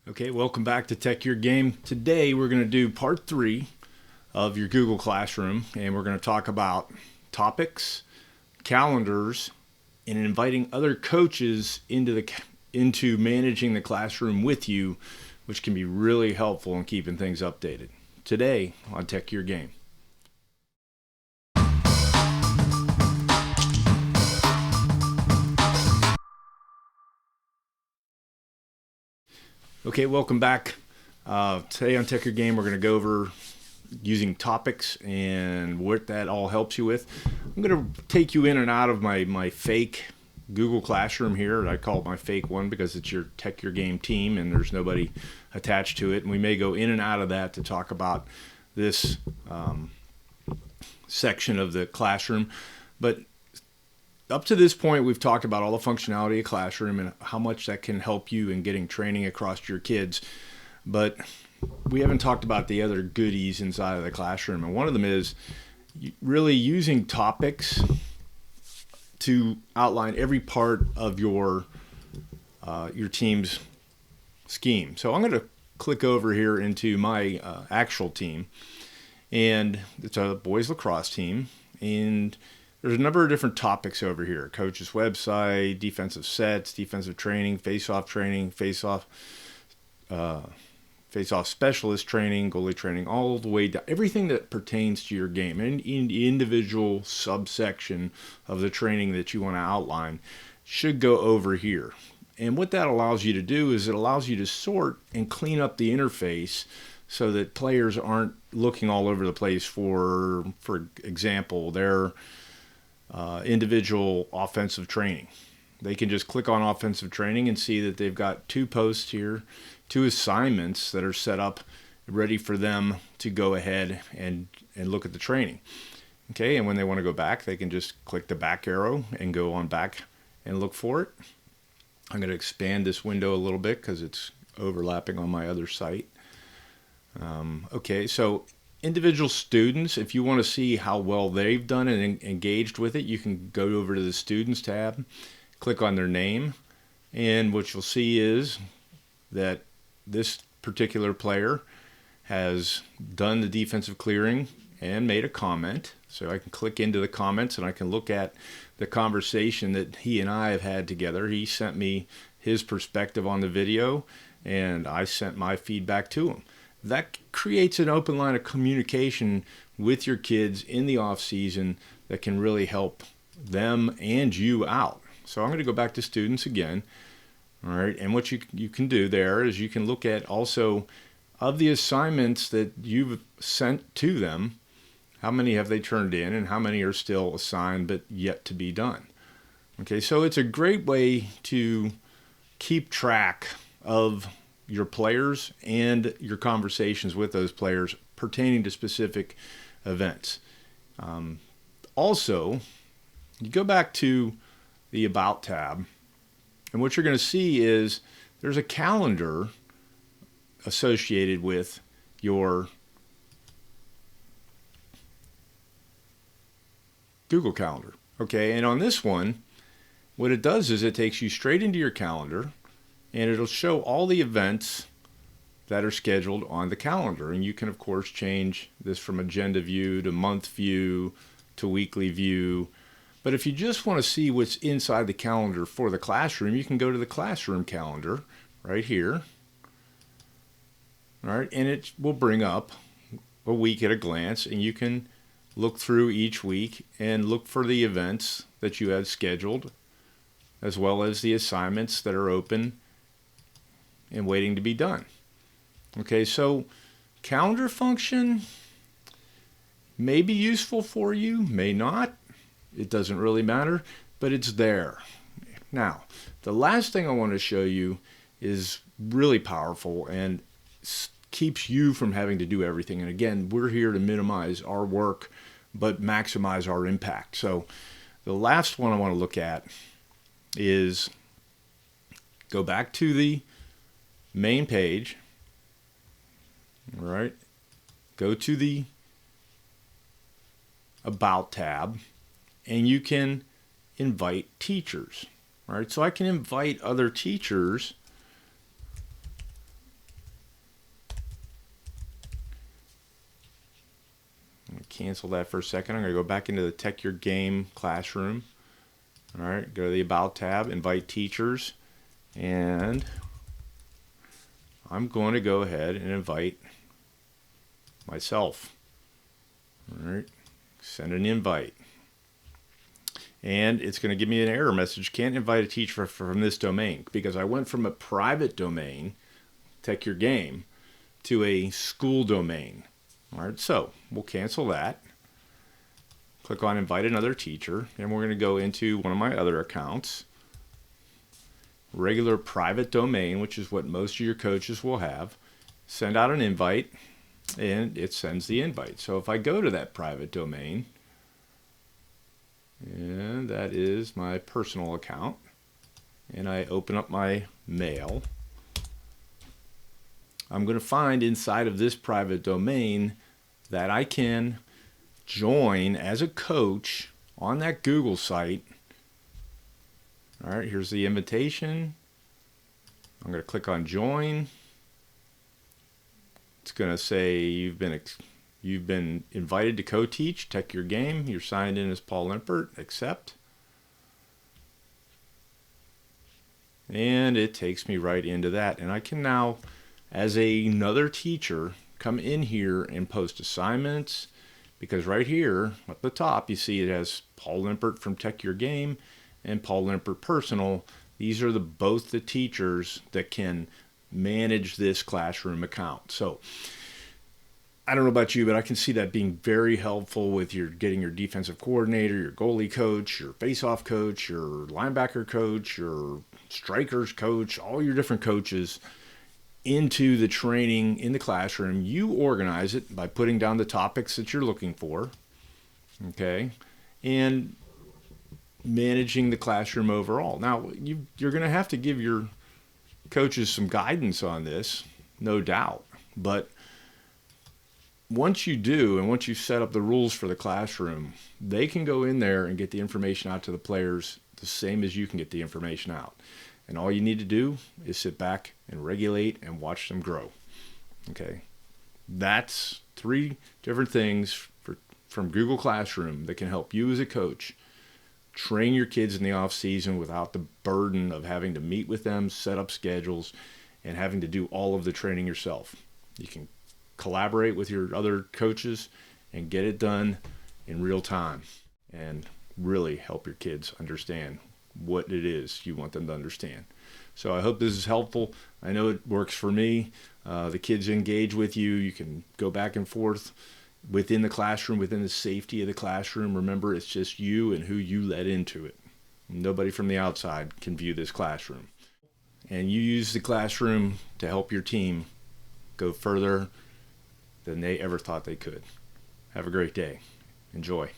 Okay, welcome back to Tech Your Game. Today we're going to do part 3 of your Google Classroom, and we're going to talk about topics, calendars, and inviting other coaches into managing the classroom with you, which can be really helpful in keeping things updated. Today on Tech Your Game. Okay, welcome back. Today on Tech Your Game, we're going to go over using topics and what that all helps you with. I'm going to take you in and out of my fake Google Classroom here. I call it my fake one because it's your Tech Your Game team and there's nobody attached to it. And we may go in and out of that to talk about this section of the classroom. But up to this point, we've talked about all the functionality of Classroom and how much that can help you in getting training across your kids. But we haven't talked about the other goodies inside of the Classroom. And one of them is really using topics to outline every part of your team's scheme. So I'm going to click over here into my actual team. And it's a boys lacrosse team. And there's a number of different topics over here. Coach's website, defensive sets, defensive training, face-off specialist training, goalie training, all the way down. Everything that pertains to your game. And individual subsection of the training that you want to outline should go over here. And what that allows you to do is it allows you to sort and clean up the interface so that players aren't looking all over the place for example, their individual offensive training. They can just click on offensive training and see that they've got 2 posts here, 2 assignments that are set up ready for them to go ahead and look at the training. Okay, and when they want to go back, they can just click the back arrow and go on back and look for it. I'm going to expand this window a little bit because it's overlapping on my other site. Okay, so individual students, if you want to see how well they've done and engaged with it, you can go over to the Students tab, click on their name, and what you'll see is that this particular player has done the defensive clearing and made a comment. So I can click into the comments and I can look at the conversation that he and I have had together. He sent me his perspective on the video and I sent my feedback to him. That creates an open line of communication with your kids in the off season that can really help them and you out. So I'm going to go back to students again. All right, and what you can do there is you can look at also of the assignments that you've sent to them, how many have they turned in and how many are still assigned but yet to be done. Okay, so it's a great way to keep track of your players and your conversations with those players pertaining to specific events. Also, you go back to the About tab, and what you're going to see is there's a calendar associated with your Google Calendar. Okay, and on this one, what it does is it takes you straight into your calendar, and it'll show all the events that are scheduled on the calendar. And you can, of course, change this from agenda view to month view to weekly view. But if you just want to see what's inside the calendar for the classroom, you can go to the classroom calendar right here. All right, and it will bring up a week at a glance, and you can look through each week and look for the events that you had scheduled, as well as the assignments that are open and waiting to be done. Okay, so calendar function may be useful for you, may not. It doesn't really matter, but it's there. Now, the last thing I want to show you is really powerful and keeps you from having to do everything. And again, we're here to minimize our work, but maximize our impact. So the last one I want to look at is go back to the main page. All right, go to the About tab, and you can invite teachers. All right, so I can invite other teachers cancel that for a second. I'm going to go back into the Tech Your Game classroom. All right, go to the About tab, invite teachers, and I'm going to go ahead and invite myself. All right, send an invite. And it's going to give me an error message. Can't invite a teacher from this domain, because I went from a private domain, Tech Your Game, to a school domain. All right, so we'll cancel that. Click on invite another teacher, and we're going to go into one of my other accounts. Regular private domain, which is what most of your coaches will have. Send out an invite, and it sends the invite. So if I go to that private domain, and that is my personal account, and I open up my mail, I'm going to find inside of this private domain that I can join as a coach on that Google site. All right, here's the invitation. I'm going to click on join. It's going to say you've been invited to co-teach Tech Your Game. You're signed in as Paul Limpert. Accept. And it takes me right into that. And I can now, as another teacher, come in here and post assignments, because right here at the top you see it has Paul Limpert from Tech Your Game and Paul Limpert Personal. These are both the teachers that can manage this classroom account. So I don't know about you, but I can see that being very helpful with getting your defensive coordinator, your goalie coach, your face-off coach, your linebacker coach, your strikers coach, all your different coaches into the training in the classroom. You organize it by putting down the topics that you're looking for, okay, and managing the classroom overall. Now, you're going to have to give your coaches some guidance on this, no doubt, but once you do, and once you set up the rules for the classroom, they can go in there and get the information out to the players the same as you can get the information out. And all you need to do is sit back and regulate and watch them grow. Okay, that's 3 different things from Google Classroom that can help you as a coach train your kids in the off season without the burden of having to meet with them, set up schedules, and having to do all of the training yourself. You can collaborate with your other coaches and get it done in real time and really help your kids understand what it is you want them to understand. So I hope this is helpful. I know it works for me. The kids engage with you. You can go back and forth within the classroom, within the safety of the classroom. Remember, it's just you and who you let into it. Nobody from the outside can view this classroom. And you use the classroom to help your team go further than they ever thought they could. Have a great day. Enjoy.